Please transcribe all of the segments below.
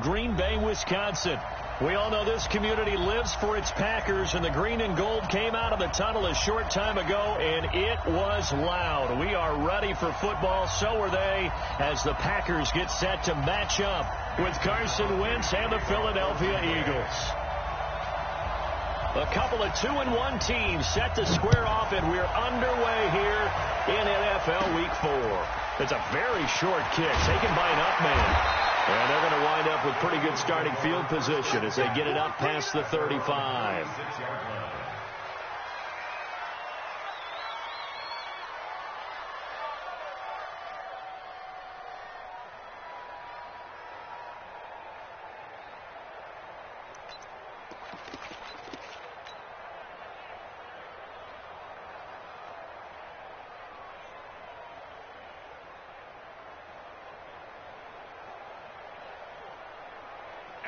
of Green Bay, Wisconsin. We all know this community lives for its Packers, and the green and gold came out of the tunnel a short time ago, and it was loud. We are ready for football. So are they, as the Packers get set to match up with Carson Wentz and the Philadelphia Eagles. A couple of 2-1 teams set to square off, and we're underway here in NFL Week 4. It's a very short kick taken by an up man. And they're going to wind up with pretty good starting field position as they get it up past the 35.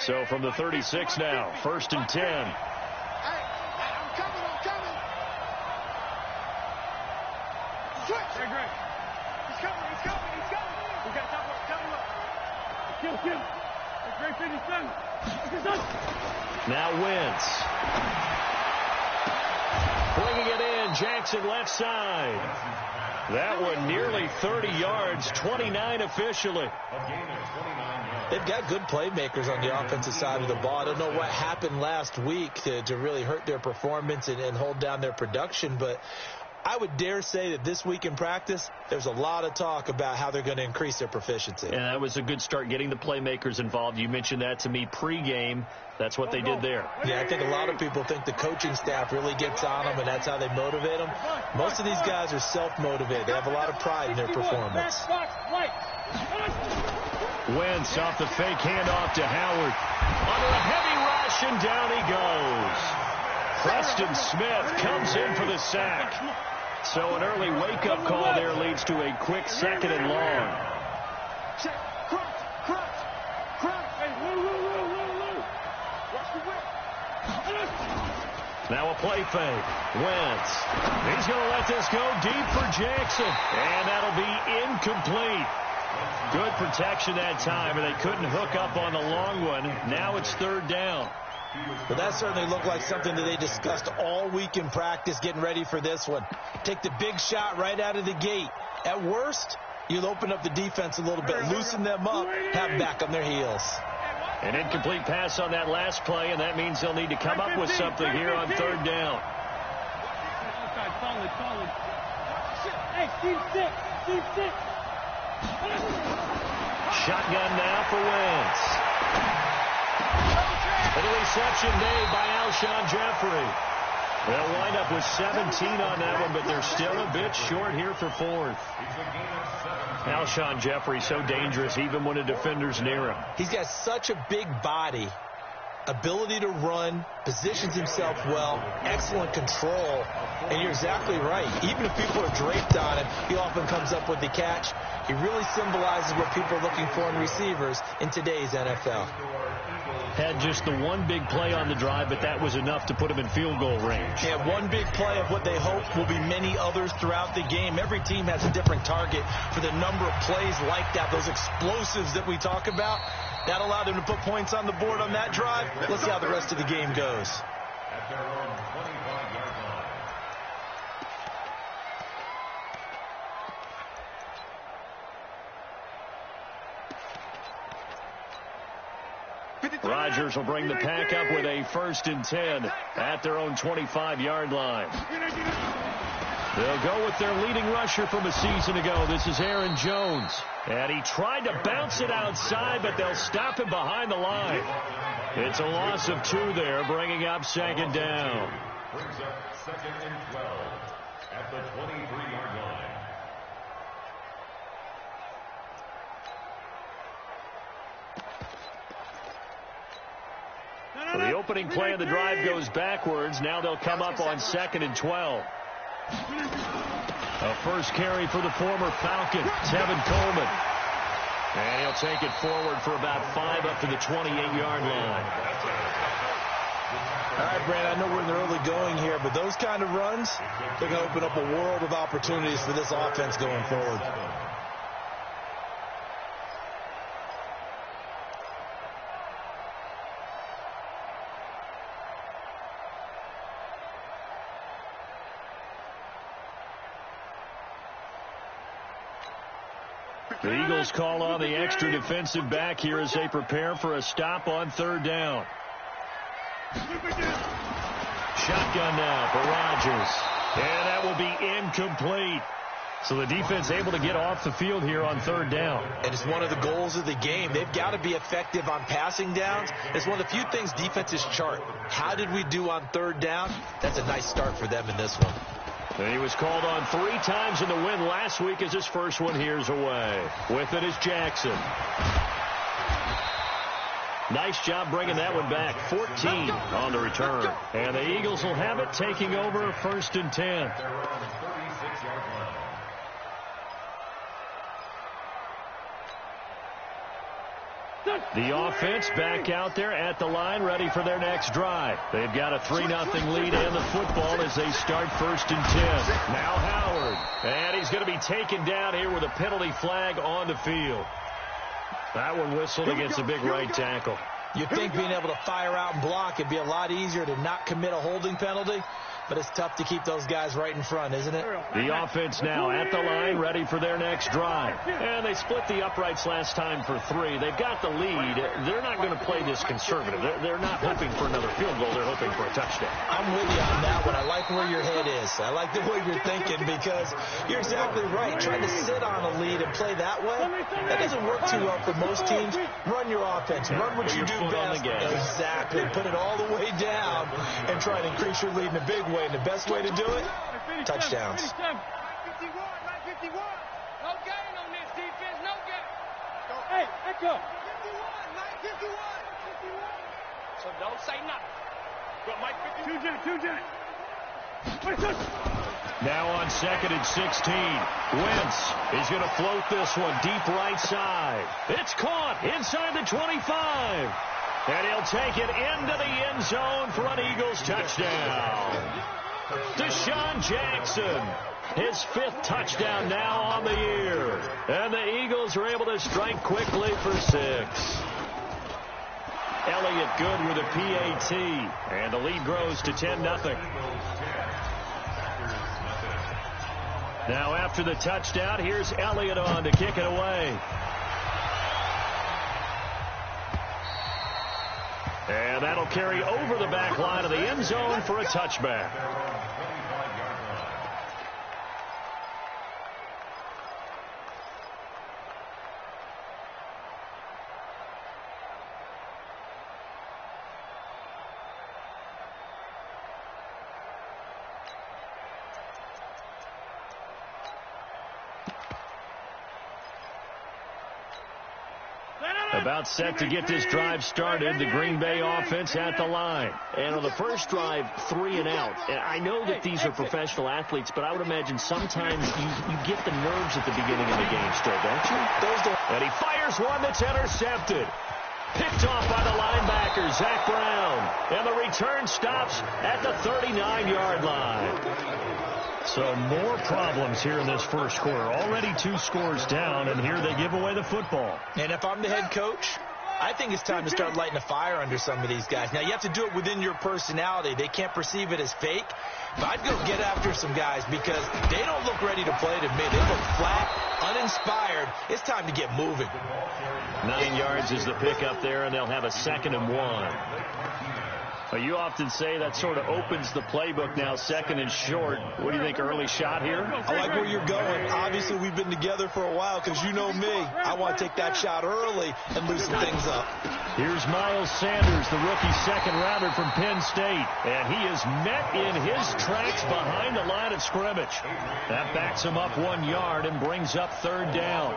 So from the 36 now, 1st and 10. Hey, I'm coming. Switch. Very great. He's coming. We got top up. Kill. That's great finish, son. Now Wentz. Bringing it in, Jackson left side. That one nearly 30 yards, 29 officially. They've got good playmakers on the offensive side of the ball. I don't know what happened last week to really hurt their performance and hold down their production, but I would dare say that this week in practice, there's a lot of talk about how they're going to increase their proficiency. And that was a good start getting the playmakers involved. You mentioned that to me pregame. That's what they did there. Yeah, I think a lot of people think the coaching staff really gets on them, and that's how they motivate them. Most of these guys are self-motivated. They have a lot of pride in their performance. Wentz off the fake handoff to Howard. Under a heavy rush, and down he goes. Preston Smith comes in for the sack. So an early wake-up call there leads to a quick 2nd and long. Now a play fake. Wentz. He's going to let this go deep for Jackson. And that'll be incomplete. Good protection that time, and they couldn't hook up on the long one. Now it's 3rd down. Well, that certainly looked like something that they discussed all week in practice, getting ready for this one. Take the big shot right out of the gate. At worst, you'll open up the defense a little bit, loosen them up, have them back on their heels. An incomplete pass on that last play, and that means they'll need to come up with something here on 3rd down. Hey, Steve, sit. Shotgun now for Wentz. And a reception made by Alshon Jeffrey. They'll wind up with 17 on that one, but they're still a bit short here for 4th. Alshon Jeffrey so dangerous even when a defender's near him. He's got such a big body, ability to run, positions himself well, excellent control. And you're exactly right. Even if people are draped on him, he often comes up with the catch. He really symbolizes what people are looking for in receivers in today's NFL. Had just the one big play on the drive, but that was enough to put him in field goal range. Yeah, one big play of what they hope will be many others throughout the game. Every team has a different target for the number of plays like that, those explosives that we talk about. That allowed them to put points on the board on that drive. Let's see how the rest of the game goes. Rodgers will bring the pack up with a 1st and 10 at their own 25-yard line. They'll go with their leading rusher from a season ago. This is Aaron Jones. And he tried to bounce it outside, but they'll stop him behind the line. It's a loss of 2 there, bringing up 2nd down. Brings up 2nd and 12 at the 23-yard line. The opening play of the drive goes backwards. Now they'll come up on 2nd and 12. A first carry for the former Falcon, Tevin Coleman. And he'll take it forward for about 5 up to the 28-yard line. All right, Brand, I know we're in the early going here, but those kind of runs, they're going to open up a world of opportunities for this offense going forward. The Eagles call on the extra defensive back here as they prepare for a stop on third down. Shotgun now for Rodgers. And that will be incomplete. So the defense able to get off the field here on third down. And it's one of the goals of the game. They've got to be effective on passing downs. It's one of the few things defenses chart. How did we do on third down? That's a nice start for them in this one. And he was called on 3 times in the win last week as his first one here's away. With it is Jackson. Nice job bringing that one back. 14 on the return. And the Eagles will have it taking over 1st and 10. The offense back out there at the line, ready for their next drive. They've got a 3-0 lead and the football as they start 1st and 10. Now Howard. And he's going to be taken down here with a penalty flag on the field. That one whistled against a big right tackle. You'd think being able to fire out and block it'd be a lot easier to not commit a holding penalty, but it's tough to keep those guys right in front, isn't it? The offense now at the line, ready for their next drive. And they split the uprights last time for 3. They've got the lead. They're not going to play this conservative. They're not hoping for another field goal. They're hoping for a touchdown. I'm with you on that one. I like where your head is. I like the way you're thinking because you're exactly right. Trying to sit on a lead and play that way, that doesn't work too well for most teams. Run your offense. Run what you do best. Exactly. Put it all the way down and try and increase your lead in a big way. And the best way to do it, touchdowns. 51, 51. No gain on this defense. No gain. Hey, echo. 51, 51. So don't say nothing. Go, Mike, 2 Jet. Now on 2nd and 16. Wentz is going to float this one deep right side. It's caught inside the 25. And he'll take it into the end zone for an Eagles touchdown. Deshaun Jackson, his 5th touchdown now on the year. And the Eagles are able to strike quickly for 6. Elliott good with a PAT. And the lead grows to 10-0. Now after the touchdown, here's Elliott on to kick it away. And that'll carry over the back line of the end zone for a touchback. About set to get this drive started, the Green Bay offense at the line. And on the first drive, 3 and out. I know that these are professional athletes, but I would imagine sometimes you get the nerves at the beginning of the game still, don't you? And he fires one that's intercepted. Picked off by the linebacker, Zach Brown. And the return stops at the 39-yard line. So more problems here in this first quarter. Already 2 scores down, and here they give away the football. And if I'm the head coach, I think it's time to start lighting a fire under some of these guys. Now, you have to do it within your personality. They can't perceive it as fake. But I'd go get after some guys because they don't look ready to play to me. They look flat, uninspired. It's time to get moving. 9 yards is the pickup there, and they'll have a 2nd and 1. Well, you often say that sort of opens the playbook now, 2nd and short. What do you think, early shot here? I like where you're going. Obviously, we've been together for a while because you know me. I want to take that shot early and loosen things up. Here's Miles Sanders, the rookie 2nd-rounder from Penn State. And he is met in his tracks behind the line of scrimmage. That backs him up 1 yard and brings up 3rd down.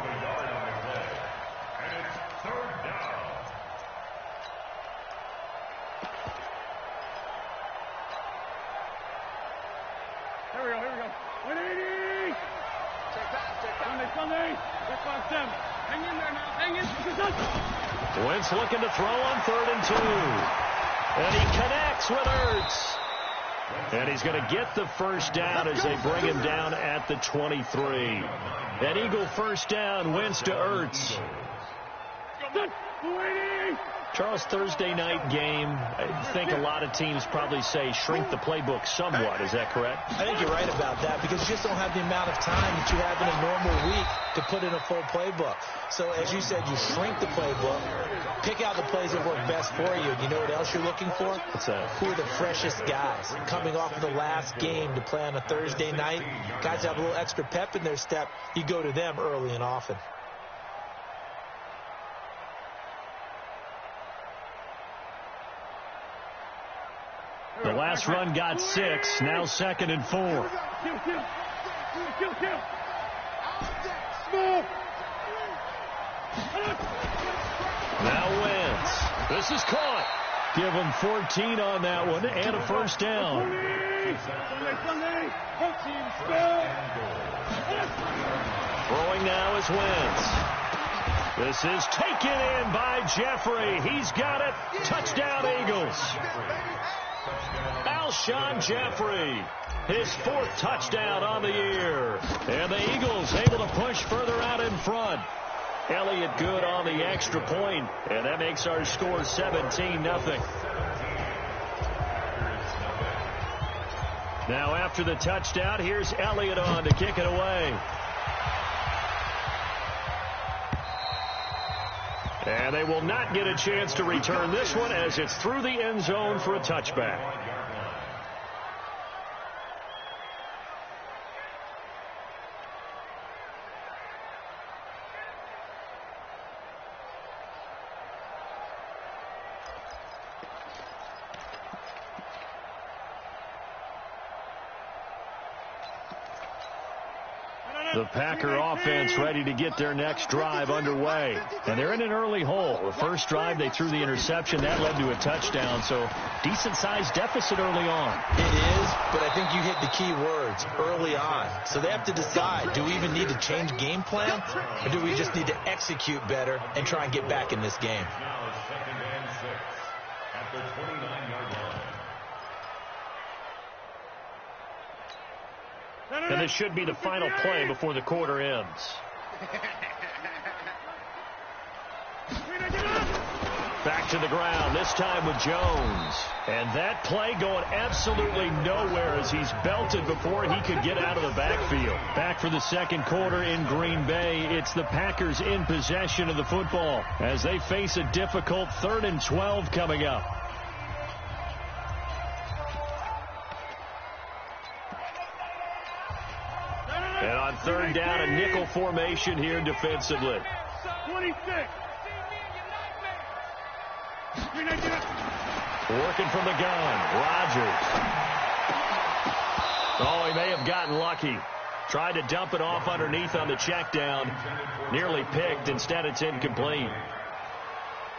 Wentz looking to throw on 3rd and 2. And he connects with Ertz. And he's going to get the first down as they bring him down at the 23. An Eagle first down, Wentz to Ertz. Charles, Thursday night game, I think a lot of teams probably say shrink the playbook somewhat. Is that correct? I think you're right about that because you just don't have the amount of time that you have in a normal week to put in a full playbook. So, as you said, you shrink the playbook, pick out the plays that work best for you. And you know what else you're looking for? What's that? Who are the freshest guys coming off of the last game to play on a Thursday night? Guys have a little extra pep in their step. You go to them early and often. The last run got 6. Now 2nd and 4. Now Wentz. This is caught. Give him 14 on that one and a first down. Throwing now is Wentz. This is taken in by Jeffrey. He's got it. Touchdown, Eagles. Alshon Jeffrey, his 4th touchdown on the year. And the Eagles able to push further out in front. Elliott good on the extra point, and that makes our score 17-0. Now after the touchdown, here's Elliott on to kick it away. And they will not get a chance to return this one as it's through the end zone for a touchback. The Packer offense ready to get their next drive underway. And they're in an early hole. The first drive, they threw the interception. That led to a touchdown. So decent-sized deficit early on. It is, but I think you hit the key words, early on. So they have to decide, do we even need to change game plan? Or do we just need to execute better and try and get back in this game? Now 2nd and 6 at the 29-yard line. And this should be the final play before the quarter ends. Back to the ground, this time with Jones. And that play going absolutely nowhere as he's belted before he could get out of the backfield. Back for the second quarter in Green Bay. It's the Packers in possession of the football as they face a difficult 3rd and 12 coming up. And on 3rd down, a nickel formation here defensively. 26. Working from the gun, Rodgers. Oh, he may have gotten lucky. Tried to dump it off underneath on the check down. Nearly picked. Instead, it's incomplete.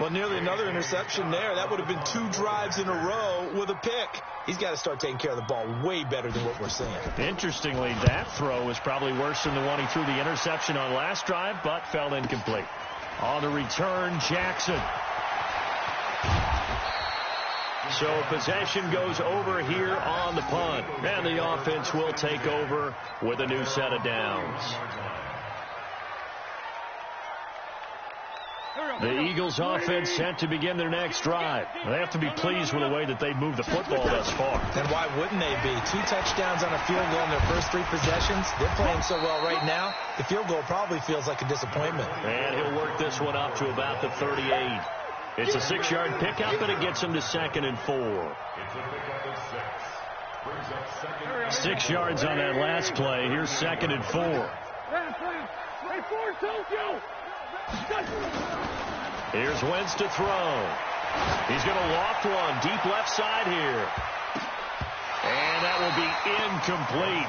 Well, nearly another interception there. That would have been 2 drives in a row with a pick. He's got to start taking care of the ball way better than what we're seeing. Interestingly, that throw was probably worse than the one he threw the interception on last drive, but fell incomplete. On the return, Jackson. So possession goes over here on the punt. And the offense will take over with a new set of downs. The Eagles offense set to begin their next drive. They have to be pleased with the way that they've moved the football thus far. And why wouldn't they be? 2 touchdowns on a field goal in their first 3 possessions. They're playing so well right now, the field goal probably feels like a disappointment. And he'll work this one up to about the 38. It's a 6-yard pickup, and it gets him to 2nd and 4. It's a pickup of 6. Brings up 2nd. 6 yards on that last play. Here's 2nd and 4. Here's Wentz to throw. He's going to loft one deep left side here. And that will be incomplete.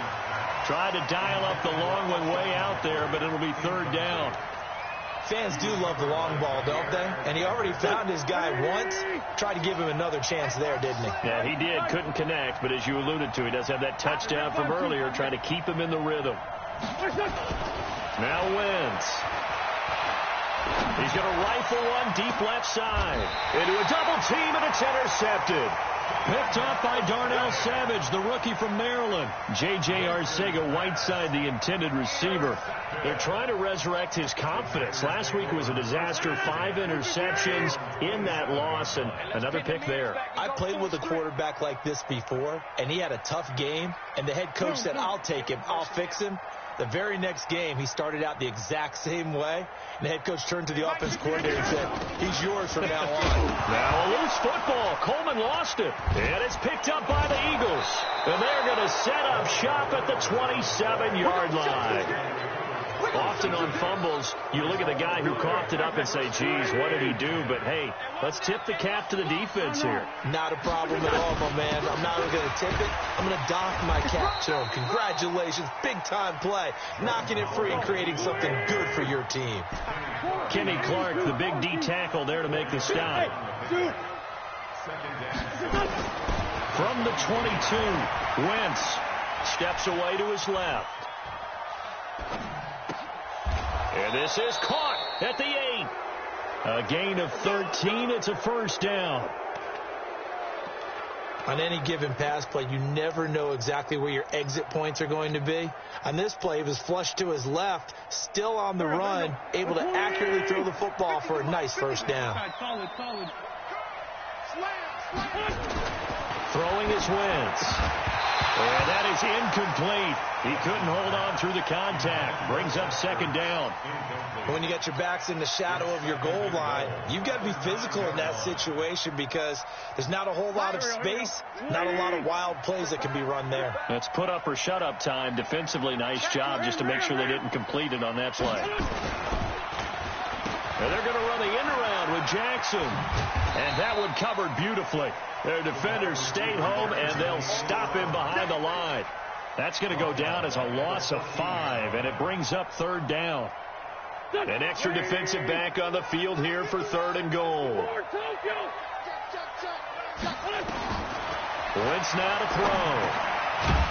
Tried to dial up the long one way out there, but it'll be 3rd down. Fans do love the long ball, don't they? And he already found his guy once. Tried to give him another chance there, didn't he? Yeah, he did. Couldn't connect, but as you alluded to, he does have that touchdown from earlier, trying to keep him in the rhythm. Now Wentz. He's going to rifle one deep left side. Into a double team, and it's intercepted. Picked off by Darnell Savage, the rookie from Maryland. J.J. Arcega-Whiteside, the intended receiver. They're trying to resurrect his confidence. Last week was a disaster, 5 interceptions in that loss, and another pick there. I played with a quarterback like this before, and he had a tough game, and the head coach said, I'll take him, I'll fix him. The very next game, he started out the exact same way, and the head coach turned to the offensive coordinator and said, he's yours from now on. Now a loose football. Coleman lost it, and it's picked up by the Eagles. And they're going to set up shop at the 27-yard line. Often on fumbles, you look at the guy who coughed it up and say, geez, what did he do? But, hey, let's tip the cap to the defense here. Not a problem at all, my man. I'm not going to tip it. I'm going to doff my cap to him. Congratulations. Big-time play. Knocking it free and creating something good for your team. Kenny Clark, the big D tackle there to make the stop. From the 22, Wentz steps away to his left. And this is caught at the 8. A gain of 13. It's a first down. On any given pass play, you never know exactly where your exit points are going to be. On this play, he was flushed to his left, still on the run, able to accurately throw the football for a nice first down. Throwing is Wentz. And that is incomplete. He couldn't hold on through the contact. Brings up second down. When you got your backs in the shadow of your goal line, you've got to be physical in that situation because there's not a whole lot of space, not a lot of wild plays that can be run there. That's put up or shut up time. Defensively, nice job just to make sure they didn't complete it on that play. And they're going to run the end around with Jackson. And that one covered beautifully. Their defenders stayed home, and they'll stop him behind the line. That's going to go down as a loss of 5, and it brings up third down. An extra defensive back on the field here for third and goal. Wentz now to throw.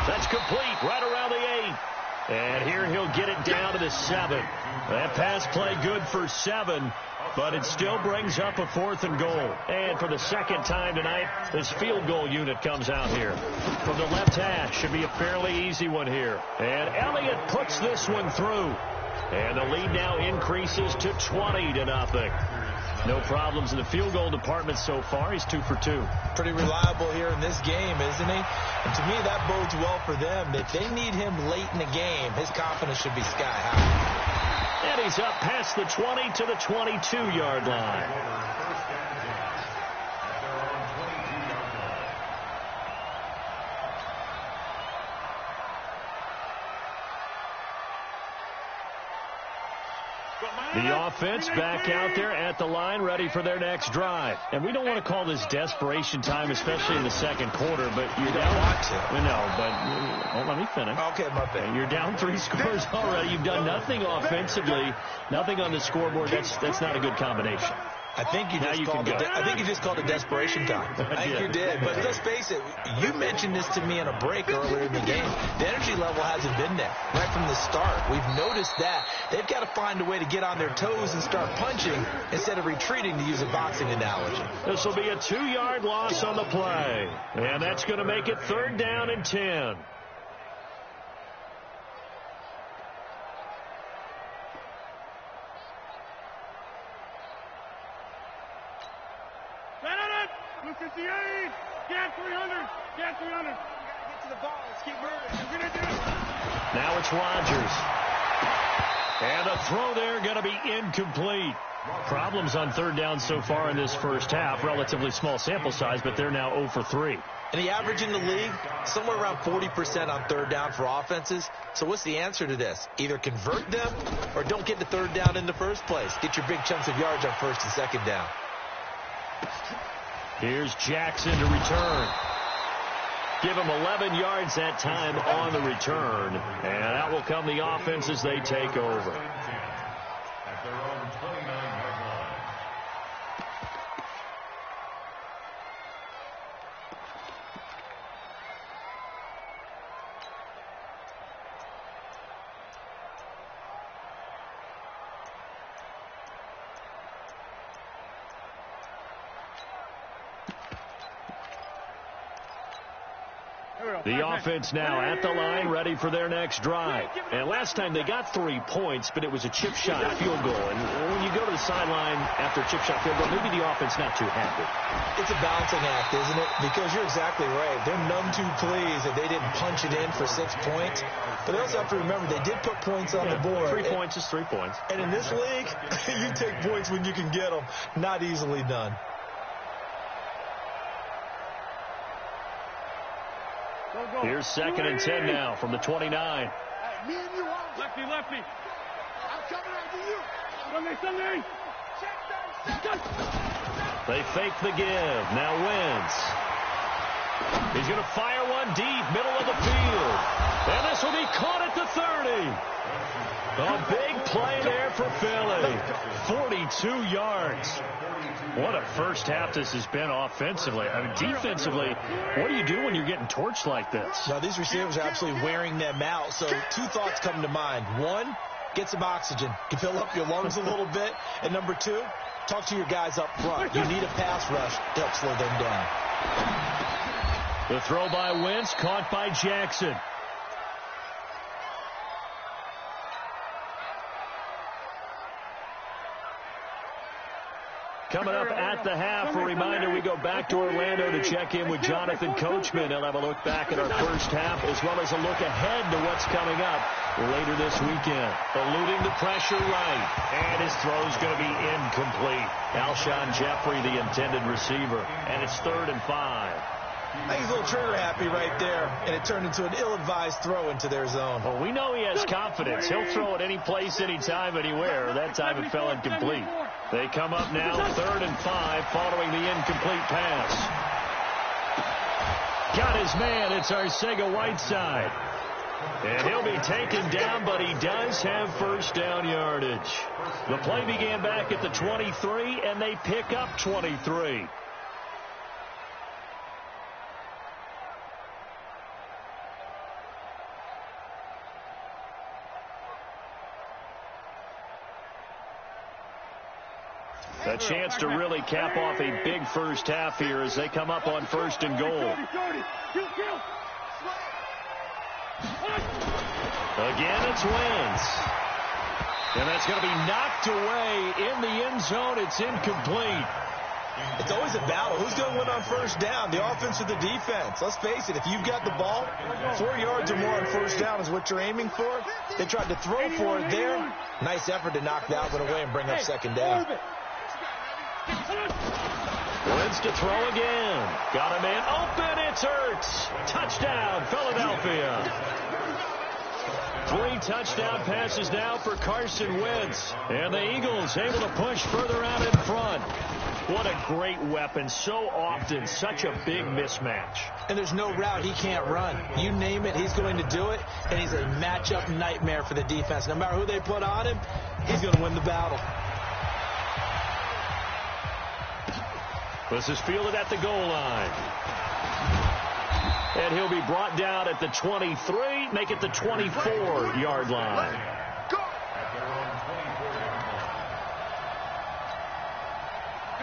That's complete right around the 8. And here he'll get it down to the 7. That pass play good for 7, but it still brings up a fourth and goal. And for the second time tonight, this field goal unit comes out here. From the left hash, should be a fairly easy one here. And Elliott puts this one through. And the lead now increases to 20-0. No problems in the field goal department so far. He's 2 for 2. Pretty reliable here in this game, isn't he? And to me, that bodes well for them. If they need him late in the game, his confidence should be sky high. And he's up past the 20 to the 22-yard line. The offense back out there at the line, ready for their next drive. And we don't want to call this desperation time, especially in the second quarter, but you're down. Want to. No, but let me finish. Okay, my bad. You're down 3 scores already. You've done nothing offensively, nothing on the scoreboard. That's not a good combination. I think you just called it desperation time. I think you did. But let's face it, you mentioned this to me in a break earlier in the game. The energy level hasn't been there right from the start. We've noticed that. They've got to find a way to get on their toes and start punching instead of retreating, to use a boxing analogy. This will be a 2-yard loss on the play. And that's going to make it third down and 10. Look at the 8. Get 300. Get 300. We got to get to the ball. Let's keep moving. We're going to do it. Now it's Rodgers. And a throw there going to be incomplete. Problems on third down so far in this first half. Relatively small sample size, but they're now 0 for 3. And the average in the league, somewhere around 40% on third down for offenses. So what's the answer to this? Either convert them or don't get the third down in the first place. Get your big chunks of yards on first and second down. Here's Jackson to return. Give him 11 yards that time on the return. And that will come the offense as they take over. At their own 29-yard line. The offense now at the line, ready for their next drive. And last time they got 3 points, but it was a chip shot field goal. And when you go to the sideline after a chip shot field goal, maybe the offense not too happy. It's a balancing act, isn't it? Because you're exactly right. They're none too pleased that they didn't punch it in for 6 points. But they also have to remember they did put points on the board. 3 points is 3 points. And in this league, you take points when you can get them. Not easily done. Here's 2nd and 10 now from the 29. Me and you, lefty. I'm coming after you. Sunday. They fake the give. Now Wentz. He's going to fire one deep, middle of the field. And this will be caught at the 30. A big play there for Philly. 42 yards. What a first half this has been offensively. I mean, defensively, what do you do when you're getting torched like this? Now, these receivers are absolutely wearing them out. So 2 thoughts come to mind. 1, get some oxygen. You fill up your lungs a little bit. And number 2, talk to your guys up front. You need a pass rush to help slow them down. The throw by Wentz, caught by Jackson. Coming up at the half, a reminder, we go back to Orlando to check in with Jonathan Coachman. He'll have a look back at our first half as well as a look ahead to what's coming up later this weekend. Eluding the pressure right, and his throw's going to be incomplete. Alshon Jeffrey, the intended receiver, and it's 3rd and 5. I think he's a little trigger happy right there, and it turned into an ill-advised throw into their zone. Well, we know he has confidence. He'll throw it any place, anytime, anywhere. That time it fell incomplete. They come up now 3rd and 5 following the incomplete pass. Got his man. It's Arcega-Whiteside. And he'll be taken down, but he does have first down yardage. The play began back at the 23, and they pick up 23. A chance to really cap off a big first half here as they come up on 1st and goal. Again, it's Wentz. And that's going to be knocked away in the end zone. It's incomplete. It's always a battle. Who's going to win on first down, the offense or the defense? Let's face it, if you've got the ball, 4 yards or more on first down is what you're aiming for. They tried to throw for it there. Nice effort to knock that one away and bring up 2nd down. Wentz to throw again. Got a man open. It's Ertz. Touchdown, Philadelphia. 3 touchdown passes now for Carson Wentz. And the Eagles able to push further out in front. What a great weapon. So often, such a big mismatch. And there's no route he can't run. You name it, he's going to do it. And he's a matchup nightmare for the defense. No matter who they put on him, he's going to win the battle. This is fielded at the goal line. And he'll be brought down at the 23, make it the 24-yard line.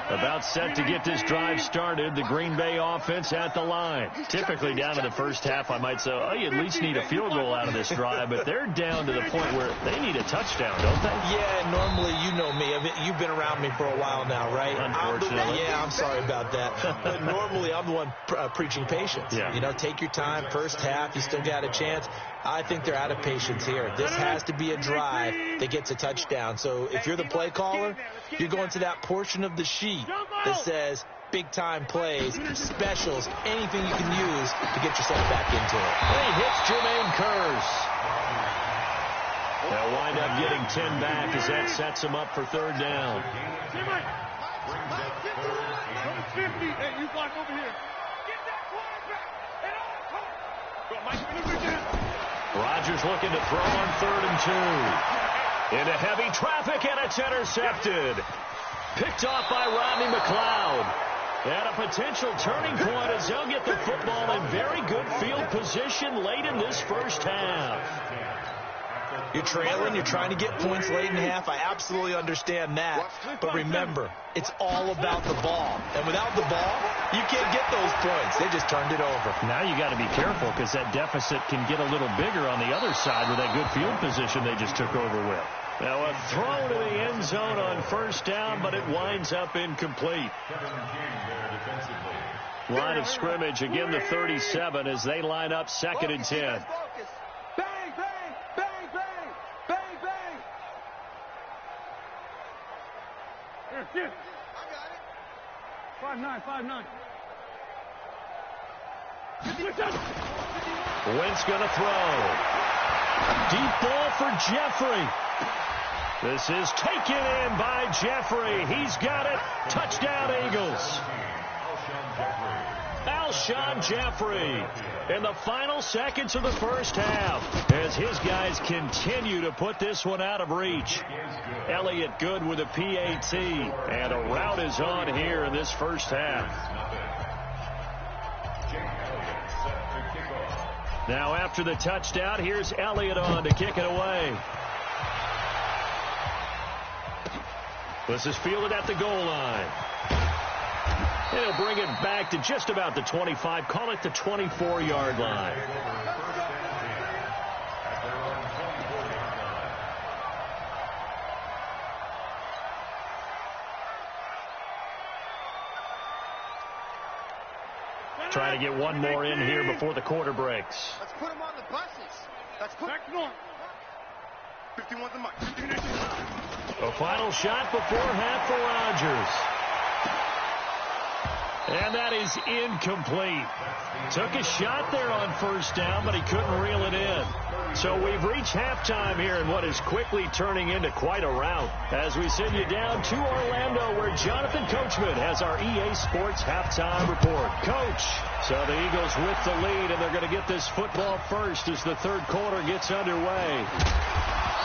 About set to get this drive started, the Green Bay offense at the line. Typically down to the first half, I might say, oh, you at least need a field goal out of this drive, but they're down to the point where they need a touchdown, don't they? Yeah, normally, you know me. You've been around me for a while now, right? Unfortunately. I'm sorry about that. But normally, I'm the one preaching patience. Yeah. You know, take your time, first half, you still got a chance. I think they're out of patience here. This has to be a drive that gets a touchdown. So if you're the play caller, you're going to that portion of the sheet that says big-time plays, specials, anything you can use to get yourself back into it. He hits Jermaine Kearse. They'll wind up getting 10 back as that sets them up for 3rd down. Hey, you block over here. Get that quarterback. Rodgers looking to throw on 3rd and 2. Into heavy traffic, and it's intercepted. Picked off by Rodney McLeod. And a potential turning point as they'll get the football in very good field position late in this first half. You're trailing, you're trying to get points late in half. I absolutely understand that. But remember, it's all about the ball. And without the ball, you can't get those points. They just turned it over. Now you got to be careful because that deficit can get a little bigger on the other side with that good field position they just took over with. Now a throw to the end zone on first down, but it winds up incomplete. Line of scrimmage, again the 37 as they line up 2nd and 10. Bang, bang, bang, bang, bang, bang. Here. I got it. 5-9. Wentz going to throw. Deep ball for Jeffrey. This is taken in by Jeffrey. He's got it. Touchdown, Eagles. Alshon Jeffrey in the final seconds of the first half as his guys continue to put this one out of reach. Elliott good with a PAT, and a rout is on here in this first half. Now after the touchdown, here's Elliott on to kick it away. This is fielded at the goal line. He'll bring it back to just about the 25. Call it the 24-yard line. Trying to get one more in here before the quarter breaks. Let's put them on the buses. Let's put them on. 51 the mark. A final shot before half for Rodgers. And that is incomplete. Took a shot there on first down, but he couldn't reel it in. So we've reached halftime here in what is quickly turning into quite a rout as we send you down to Orlando where Jonathan Coachman has our EA Sports halftime report. Coach, so the Eagles with the lead, and they're going to get this football first as the third quarter gets underway.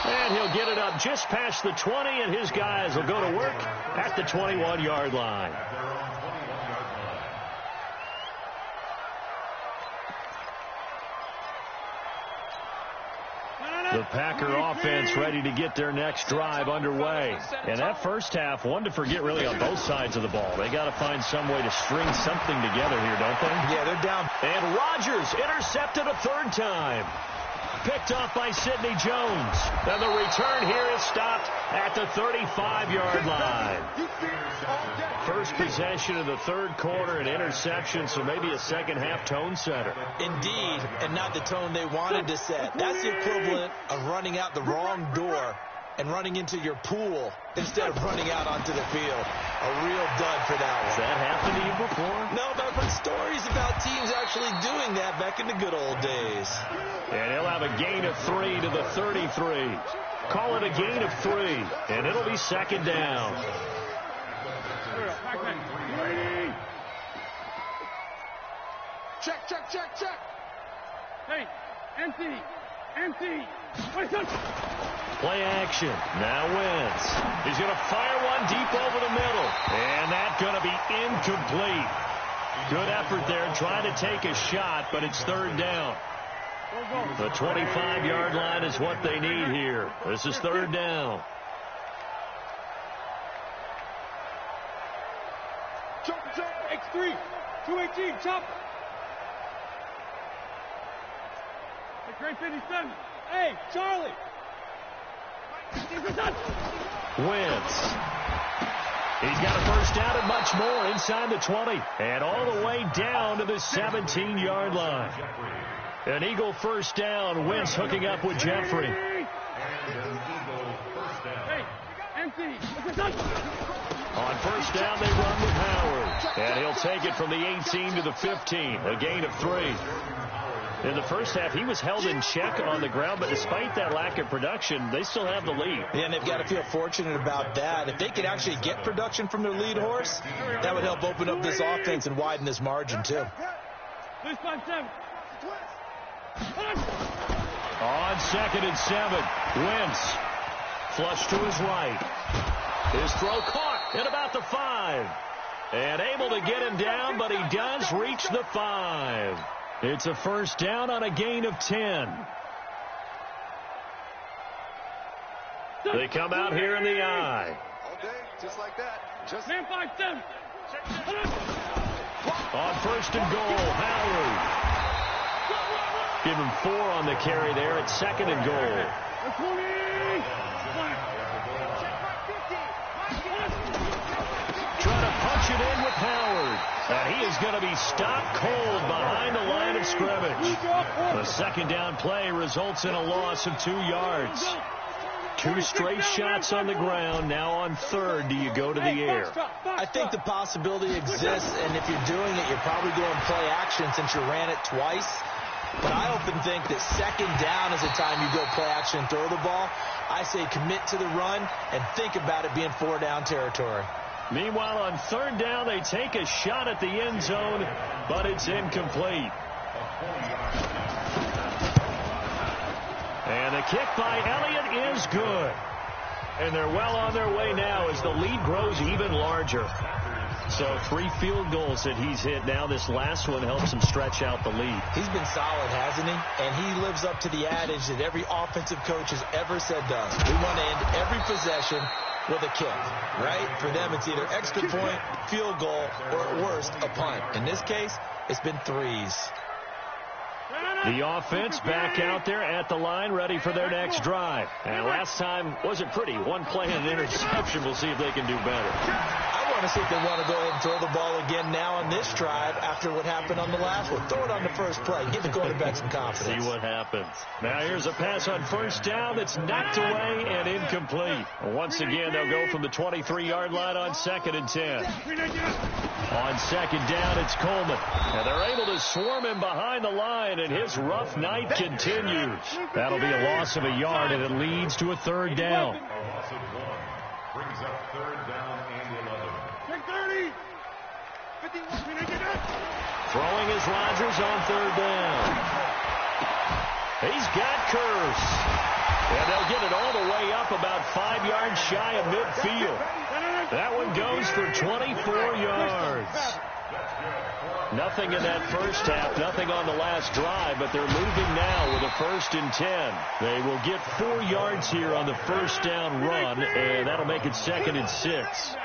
And he'll get it up just past the 20, and his guys will go to work at the 21-yard line. The Packer offense ready to get their next drive underway. And that first half, one to forget really on both sides of the ball. They got to find some way to string something together here, don't they? Yeah, they're down. And Rodgers intercepted a third time. Picked off by Sidney Jones. And the return here is stopped at the 35-yard line. First possession of the third quarter, an interception, so maybe a second-half tone setter. Indeed, and not the tone they wanted to set. That's the equivalent of running out the wrong door and running into your pool instead of running out onto the field. A real dud for that one. Has that happened to you before? No, but I've heard stories about teams actually doing that back in the good old days. And he'll have a gain of 3 to the 33. Call it a gain of 3, and it'll be second down. Check. Hey, empty. Play action. Now Wentz. He's going to fire one deep over the middle. And that's going to be incomplete. Good effort there trying to take a shot, but it's third down. The 25-yard line is what they need here. This is third down. Jump, X3, 218, chop. Great 57. Hey, Charlie. Wentz. He's got a first down and much more inside the 20. And all the way down to the 17-yard line. An Eagle first down. Wentz hooking up with Jeffrey. Hey, empty. On first down, they run with Howard. And he'll take it from the 18 to the 15. A gain of 3. In the first half, he was held in check on the ground, but despite that lack of production, they still have the lead. Yeah, and they've got to feel fortunate about that. If they could actually get production from their lead horse, that would help open up this offense and widen this margin, too. 5-7. On 2nd and 7, Wentz. Flush to his right. His throw caught at about the 5. And able to get him down, but he does reach the 5. It's a first down on a gain of 10. They come out here in the eye. All day, just like that. Just Man, 5-7. On first and goal, Howard. Give him 4 on the carry there at second and goal. Trying to punch it in with Howard. And he is going to be stopped cold behind the line of scrimmage. The second down play results in a loss of 2 yards. 2 straight shots on the ground. Now on third, do you go to the air? I think the possibility exists, and if you're doing it, you're probably going play action since you ran it twice. But I often think that second down is the time you go play action and throw the ball. I say commit to the run and think about it being 4-down territory. Meanwhile, on third down, they take a shot at the end zone, but it's incomplete. And the kick by Elliott is good. And they're well on their way now as the lead grows even larger. So 3 field goals that he's hit now. This last one helps him stretch out the lead. He's been solid, hasn't he? And he lives up to the adage that every offensive coach has ever said to us. We want to end every possession with a kick, right? For them, it's either extra point, field goal, or at worst, a punt. In this case, it's been 3s. The offense back out there at the line, ready for their next drive. And last time wasn't pretty. 1 play and an interception. We'll see if they can do better. I want to see if they want to go ahead and throw the ball again now on this drive after what happened on the last one. Throw it on the first play. Give the quarterback some confidence. See what happens. Now here's a pass on first down that's knocked away and incomplete. Once again, they'll go from the 23-yard line on second and 10. On second down, it's Coleman. And they're able to swarm him behind the line, and his rough night continues. That'll be a loss of a yard, and it leads to a third down. A loss of 1 brings up third down and 11. Take 30. 51. Throwing is Rodgers on third down. He's got Curse. And they'll get it all the way up about 5 yards shy of midfield. That one goes for 24 yards. Nothing in that first half, nothing on the last drive, but they're moving now with a first and 10. They will get 4 yards here on the first down run, and that'll make it second and 6.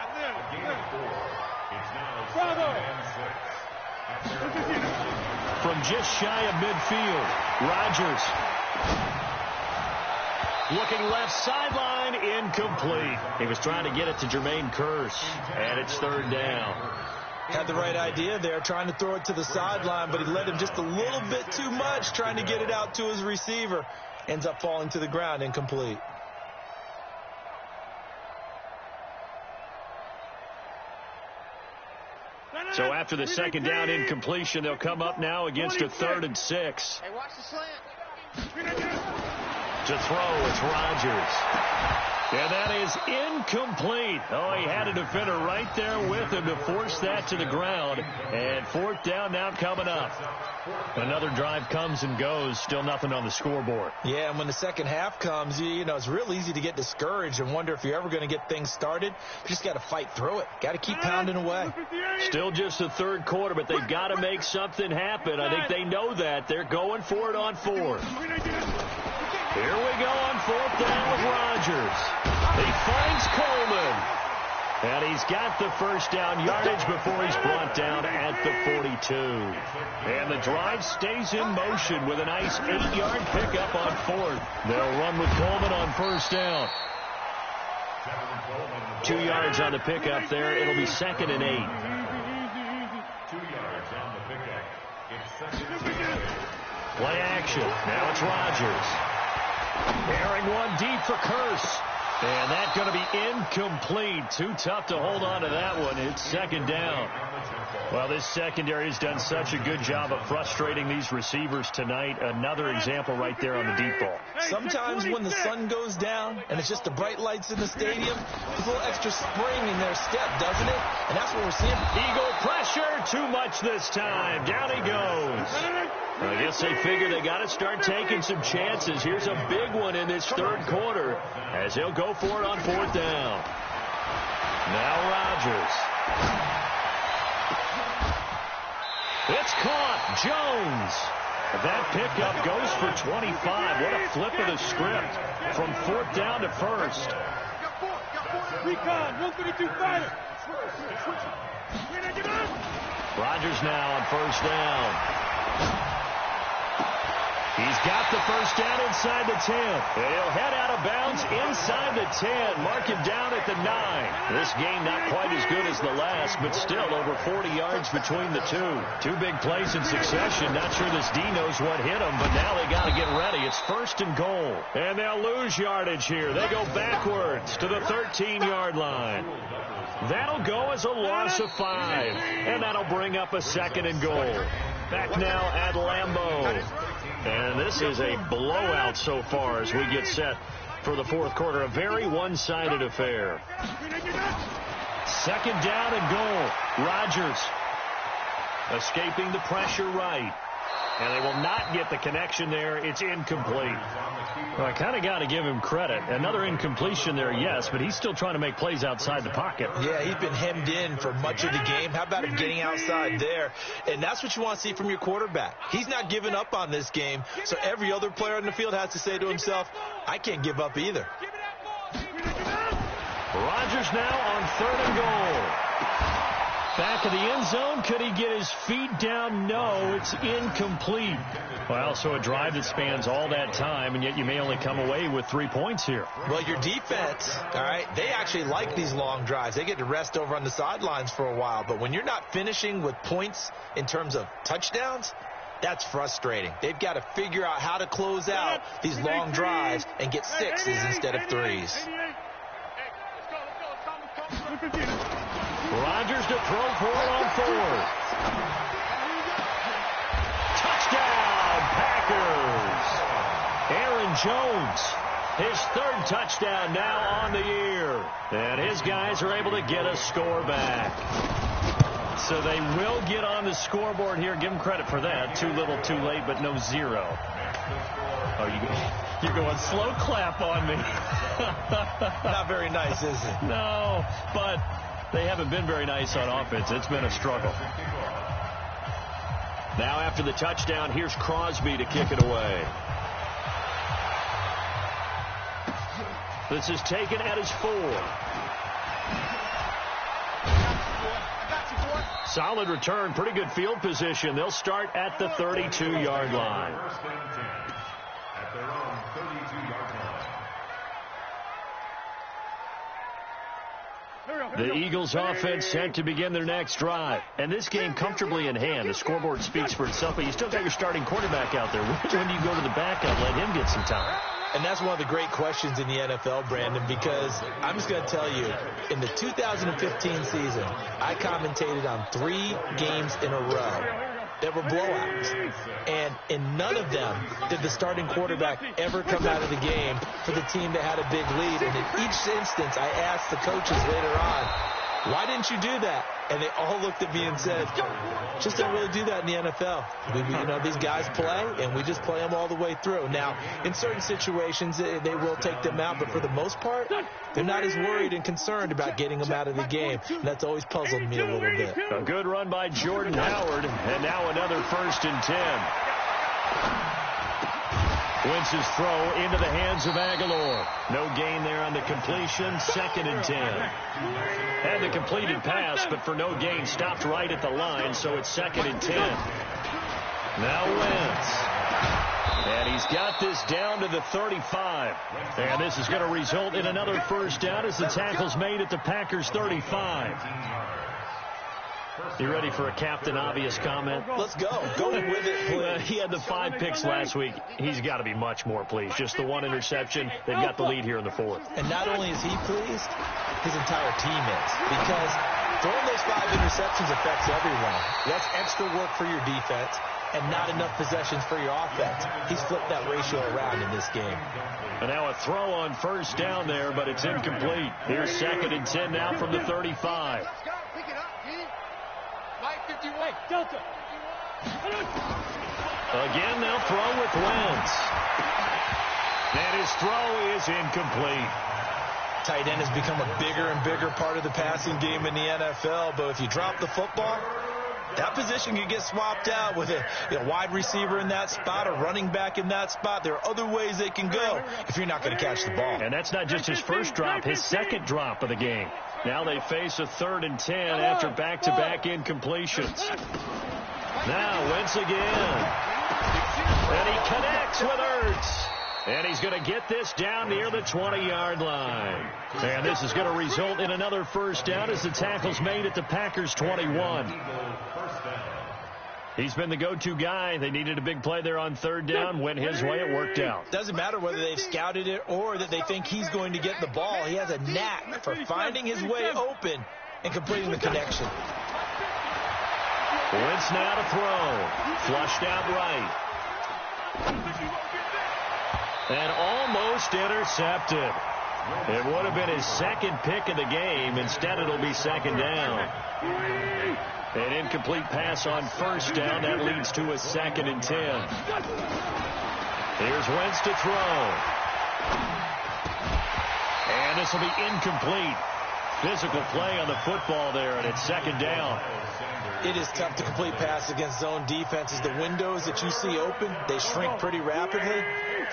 From just shy of midfield, Rodgers looking left sideline, incomplete. He was trying to get it to Jermaine Curse, and it's third down. Had the right idea there, trying to throw it to the sideline, but he led him just a little bit too much, trying to get it out to his receiver. Ends up falling to the ground, incomplete. So after the second down incompletion, they'll come up now against a third and 6. Hey, watch the slant. To throw, it's Rodgers. And that is incomplete. Oh, he had a defender right there with him to force that to the ground. And fourth down now coming up. Another drive comes and goes. Still nothing on the scoreboard. Yeah, and when the second half comes, you know, it's real easy to get discouraged and wonder if you're ever going to get things started. You just got to fight through it. Got to keep pounding away. Still just the third quarter, but they've got to make something happen. I think they know that. They're going for it on fourth. Here we go on fourth down with Rodgers. He finds Coleman. And he's got the first down yardage before he's brought down at the 42. And the drive stays in motion with a nice 8-yard pickup on fourth. They'll run with Coleman on first down. 2 yards on the pickup there. It'll be second and 8. 2 yards on the pickup. It's second and 8. Play action. Now it's Rodgers. Airing one deep for Curse. And that's going to be incomplete. Too tough to hold on to that one. It's second down. Well, this secondary has done such a good job of frustrating these receivers tonight. Another example right there on the deep ball. Sometimes when the sun goes down and it's just the bright lights in the stadium, there's a little extra spring in their step, doesn't it? And that's what we're seeing. Eagle pressure. Too much this time. Down he goes. I guess they figure they got to start taking some chances. Here's a big one in this third quarter as he'll go for it on fourth down. Now Rodgers. It's caught. Jones. That pickup goes for 25. What a flip of the script from 4th down to 1st. Recon, 152 fighter. Rodgers now on 1st down. He's got the 1st down inside the 10. He'll head out of bounds inside the 10. Mark him down at the 9. This game not quite as good as the last, but still over 40 yards between the two. Two big plays in succession. Not sure this D knows what hit him, but now they got to get ready. It's 1st and goal. And they'll lose yardage here. They go backwards to the 13-yard line. That'll go as a loss of 5. And that'll bring up a 2nd and goal. Back now at Lambeau. And this is a blowout so far as we get set for the 4th quarter. A very one-sided affair. 2nd down and goal. Rodgers escaping the pressure right. And they will not get the connection there. It's incomplete. Well, I kind of got to give him credit. Another incompletion there, yes, but he's still trying to make plays outside the pocket. Yeah, he's been hemmed in for much of the game. How about him getting outside there? And that's what you want to see from your quarterback. He's not giving up on this game, so every other player on the field has to say to himself, I can't give up either. Rodgers now on 3rd and goal. Back of the end zone. Could he get his feet down? No, it's incomplete. Well, so a drive that spans all that time, and yet you may only come away with 3 points here. Well, your defense, all right, they actually like these long drives. They get to rest over on the sidelines for a while. But when you're not finishing with points in terms of touchdowns, that's frustrating. They've got to figure out how to close out these long drives and get 6s instead of 3s. Rodgers to throw for it on 4th. Touchdown, Packers. Aaron Jones, his 3rd touchdown now on the year. And his guys are able to get a score back. So they will get on the scoreboard here. Give them credit for that. Too little, too late, but no 0. Oh, you're going slow clap on me. Not very nice, is it? No, but they haven't been very nice on offense. It's been a struggle. Now after the touchdown, here's Crosby to kick it away. This is taken at his 4. Solid return, pretty good field position. They'll start at the 32-yard line. At their own 32-yard line. The Eagles offense set to begin their next drive. And this game comfortably in hand. The scoreboard speaks for itself, but you still got your starting quarterback out there. When do you go to the backup, let him get some time? And that's one of the great questions in the NFL, Brandon, because I'm just going to tell you, in the 2015 season, I commentated on 3 games in a row that were blowouts. And in none of them did the starting quarterback ever come out of the game for the team that had a big lead. And in each instance, I asked the coaches later on, why didn't you do that? And they all looked at me and said, just don't really do that in the NFL. These guys play, and we just play them all the way through. Now, in certain situations, they will take them out, but for the most part, they're not as worried and concerned about getting them out of the game. And that's always puzzled me a little bit. A good run by Jordan Howard, and now another 1st and 10. Wentz's throw into the hands of Aguilar. No gain there on the completion. 2nd and 10. Had the completed pass, but for no gain, stopped right at the line, so it's 2nd and 10. Now Wentz. And he's got this down to the 35. And this is going to result in another 1st down as the tackle's made at the Packers' 35. You ready for a Captain Obvious comment? Let's go. Go with it, please. He had the 5 picks last week. He's got to be much more pleased. Just the 1 interception. They've got the lead here in the 4th. And not only is he pleased, his entire team is. Because throwing those 5 interceptions affects everyone. That's extra work for your defense and not enough possessions for your offense. He's flipped that ratio around in this game. And now a throw on 1st down there, but it's incomplete. Here's 2nd and 10 now from the 35. Delta. Again, they'll throw with Wentz. And his throw is incomplete. Tight end has become a bigger and bigger part of the passing game in the NFL, but if you drop the football, That position can get swapped out with a wide receiver in that spot, a running back in that spot. There are other ways they can go if you're not going to catch the ball. And that's not just his first drop, his second drop of the game. Now they face a 3rd and 10 after back-to-back incompletions. Now Wentz again. And he connects with Ertz. And he's going to get this down near the 20-yard line. And this is going to result in another first down as the tackle's made at the Packers' 21. He's been the go-to guy. They needed a big play there on 3rd down. Went his way. It worked out. Doesn't matter whether they've scouted it or that they think he's going to get the ball. He has a knack for finding his way open and completing the connection. Wentz now to throw. Flushed out right. And almost intercepted. It would have been his second pick of the game. Instead, it'll be 2nd down. An incomplete pass on 1st down. That leads to a 2nd and 10. Here's Wentz to throw. And this will be incomplete. Physical play on the football there, and it's 2nd down. It is tough to complete pass against zone defenses. The windows that you see open, they shrink pretty rapidly.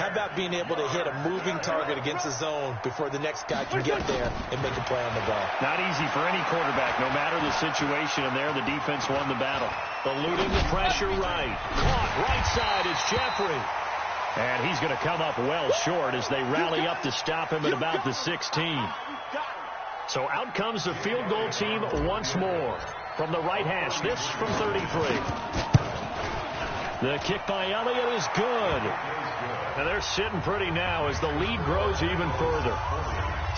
How about being able to hit a moving target against the zone before the next guy can get there and make a play on the ball? Not easy for any quarterback, no matter the situation. And there, the defense won the battle. Eluding the pressure right. Caught right side is Jeffrey. And he's going to come up well short as they rally up to stop him at about the 16. So out comes the field goal team once more. From the right hash, this from 33. The kick by Elliott is good. And they're sitting pretty now as the lead grows even further.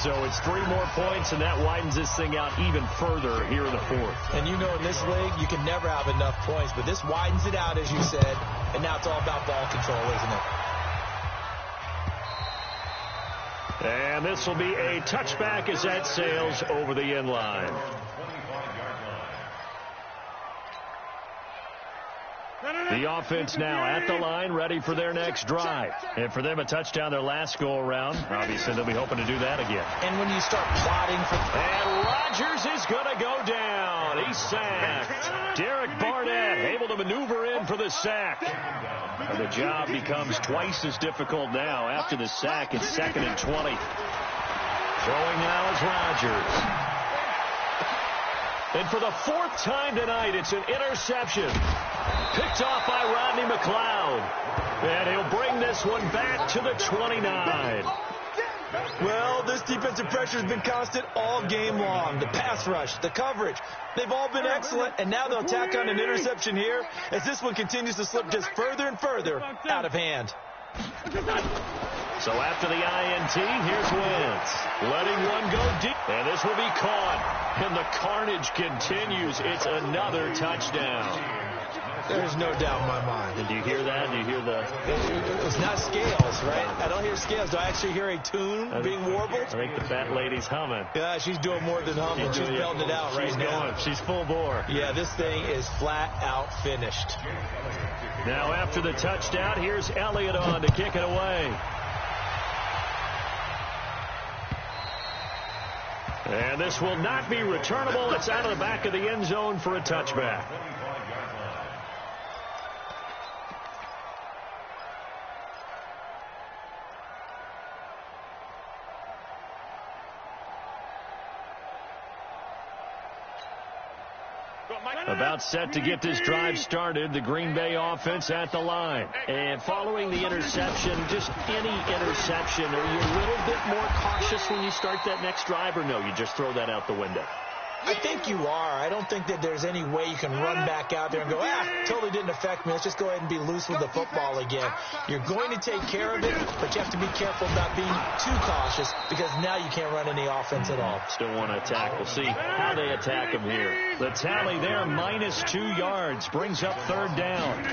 So it's 3 more points, and that widens this thing out even further here in the 4th. And you know in this league, you can never have enough points, but this widens it out, as you said, and now it's all about ball control, isn't it? And this will be a touchback as that sails over the end line. The offense now at the line, ready for their next drive. And for them, a touchdown their last go-around. Obviously, they'll be hoping to do that again. And when you start plotting for... And Rodgers is going to go down. He's sacked. Derek Barnett able to maneuver in for the sack. And the job becomes twice as difficult now after the sack. It's 2nd and 20. Throwing now is Rodgers. And for the 4th time tonight, it's an interception. Picked off by Rodney McLeod. And he'll bring this one back to the 29. Well, this defensive pressure has been constant all game long. The pass rush, the coverage, they've all been excellent. And now they'll tack on an interception here as this one continues to slip just further and further out of hand. So after the INT, here's Wentz. Letting one go deep. And this will be caught. And the carnage continues. It's another touchdown. There's no doubt in my mind. Did you hear that? Do you hear the... It's not scales, right? I don't hear scales. Do I actually hear a tune being warbled? I think the fat lady's humming. Yeah, she's doing more than humming. She's belting it out right now. She's full bore. Yeah, this thing is flat out finished. Now after the touchdown, here's Elliott on to kick it away. And this will not be returnable. It's out of the back of the end zone for a touchback. About set to get this drive started, the Green Bay offense at the line. And following the interception, just any interception, are you a little bit more cautious when you start that next drive, or no, you just throw that out the window? I think you are. I don't think that there's any way you can run back out there and go, totally didn't affect me. Let's just go ahead and be loose with the football again. You're going to take care of it, but you have to be careful about being too cautious because now you can't run any offense at all. Still want to attack. We'll see how they attack him here. The tally there, -2 yards, brings up 3rd down.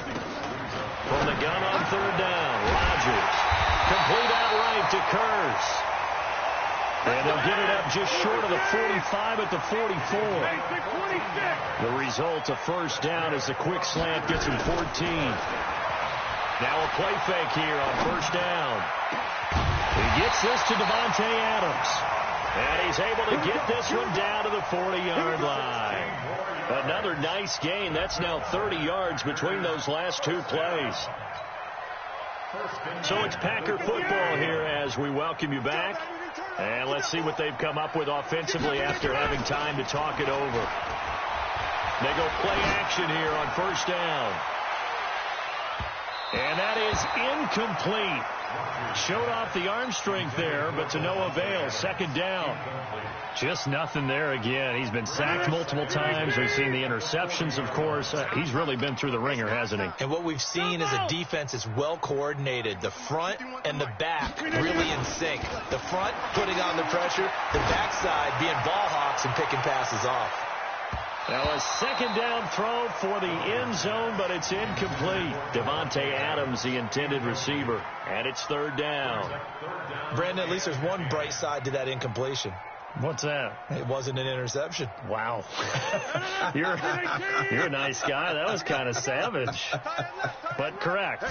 From the gun on 3rd down, Rodgers. Complete outright to Kurtz. And they'll get it up just short of the 45 at the 44. The result, a first down as the quick slant gets him 14. Now a play fake here on first down. He gets this to Devontae Adams. And he's able to get this one down to the 40-yard line. Another nice gain. That's now 30 yards between those last two plays. So it's Packer football here as we welcome you back. And let's see what they've come up with offensively after having time to talk it over. They go play action here on first down. And that is incomplete. Showed off the arm strength there, but to no avail. Second down. Just nothing there again. He's been sacked multiple times. We've seen the interceptions, of course. He's really been through the ringer, hasn't he? And what we've seen is a defense is well coordinated. The front and the back really in sync. The front putting on the pressure. The backside being ball hawks and picking passes off. Now a second down throw for the end zone, but it's incomplete. Devontae Adams, the intended receiver, and it's third down. Brandon, at least there's one bright side to that incompletion. What's that? It wasn't an interception. Wow. You're a nice guy. That was kind of savage. But correct.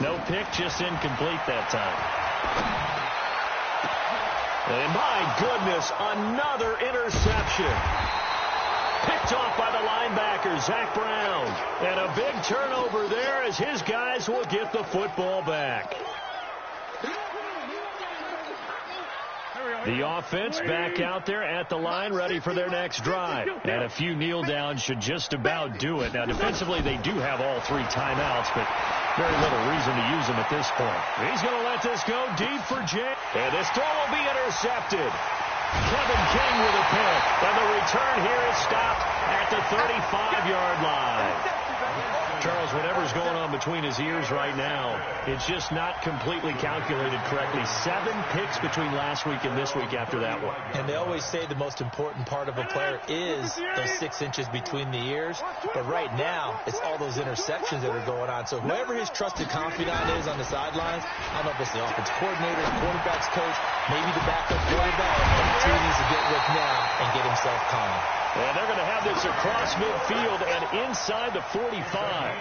No pick, just incomplete that time. And my goodness, another interception. Picked off by the linebacker, Zach Brown. And a big turnover there as his guys will get the football back. The offense back out there at the line, ready for their next drive. And a few kneel downs should just about do it. Now, defensively, they do have all three timeouts, but very little reason to use them at this point. He's going to let this go deep for Jay. And this throw will be intercepted. Kevin King with a pick. And the return here is stopped at the 35-yard line. Charles, whatever's going on between his ears right now, it's just not completely calculated correctly. 7 picks between last week and this week after that one. And they always say the most important part of a player is those 6 inches between the ears. But right now, it's all those interceptions that are going on. So whoever his trusted confidant is on the sidelines, I don't know if it's the offensive coordinator, the quarterback's coach, maybe the backup quarterback, but the team needs to get with now and get himself calm. And they're going to have this across midfield and inside the 45.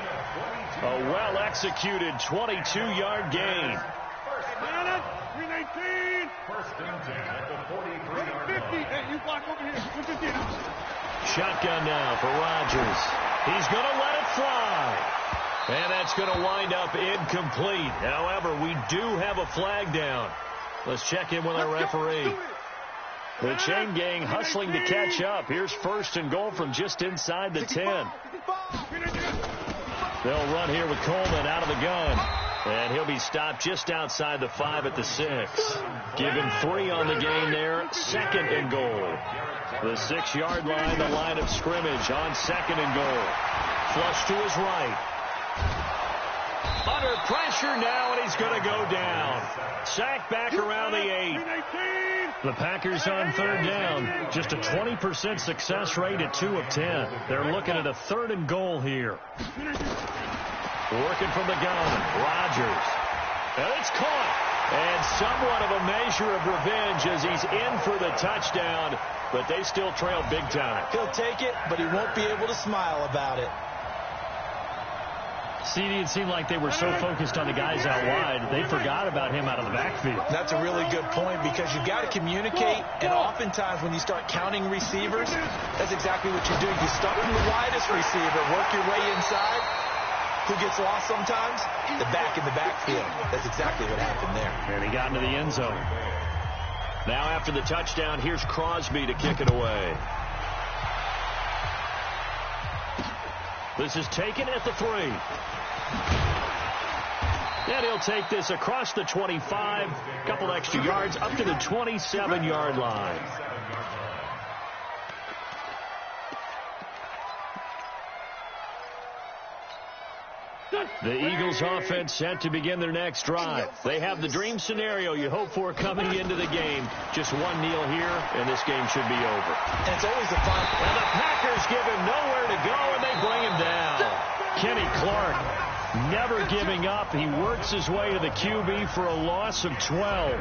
A well-executed 22-yard gain. Shotgun now for Rodgers. He's going to let it fly. And that's going to wind up incomplete. However, we do have a flag down. Let's check in with our referee. The chain gang hustling to catch up. Here's first and goal from just inside the 10. They'll run here with Coleman out of the gun. And he'll be stopped just outside the 5 at the 6. Give him 3 on the game there. Second and goal. The 6-yard line, the line of scrimmage on second and goal. Flush to his right. Under pressure now, and he's going to go down. Sacked back around the 8. The Packers on third down. Just a 20% success rate at 2 of 10. They're looking at a third and goal here. Working from the gun. Rodgers. And it's caught. And somewhat of a measure of revenge as he's in for the touchdown. But they still trail big time. He'll take it, but he won't be able to smile about it. CD, it seemed like they were so focused on the guys out wide, they forgot about him out of the backfield. That's a really good point because you've got to communicate, and oftentimes when you start counting receivers, that's exactly what you do. You start from the widest receiver, work your way inside. Who gets lost sometimes? The back in the backfield. That's exactly what happened there. And he got into the end zone. Now after the touchdown, here's Crosby to kick it away. This is taken at the 3. And he'll take this across the 25, a couple extra yards, up to the 27-yard line. The Eagles offense set to begin their next drive. They have the dream scenario you hope for coming into the game. Just one kneel here, and this game should be over. And it's always a fun. And the Packers give him nowhere to go, and they bring him down. Kenny Clark never giving up. He works his way to the QB for a loss of 12.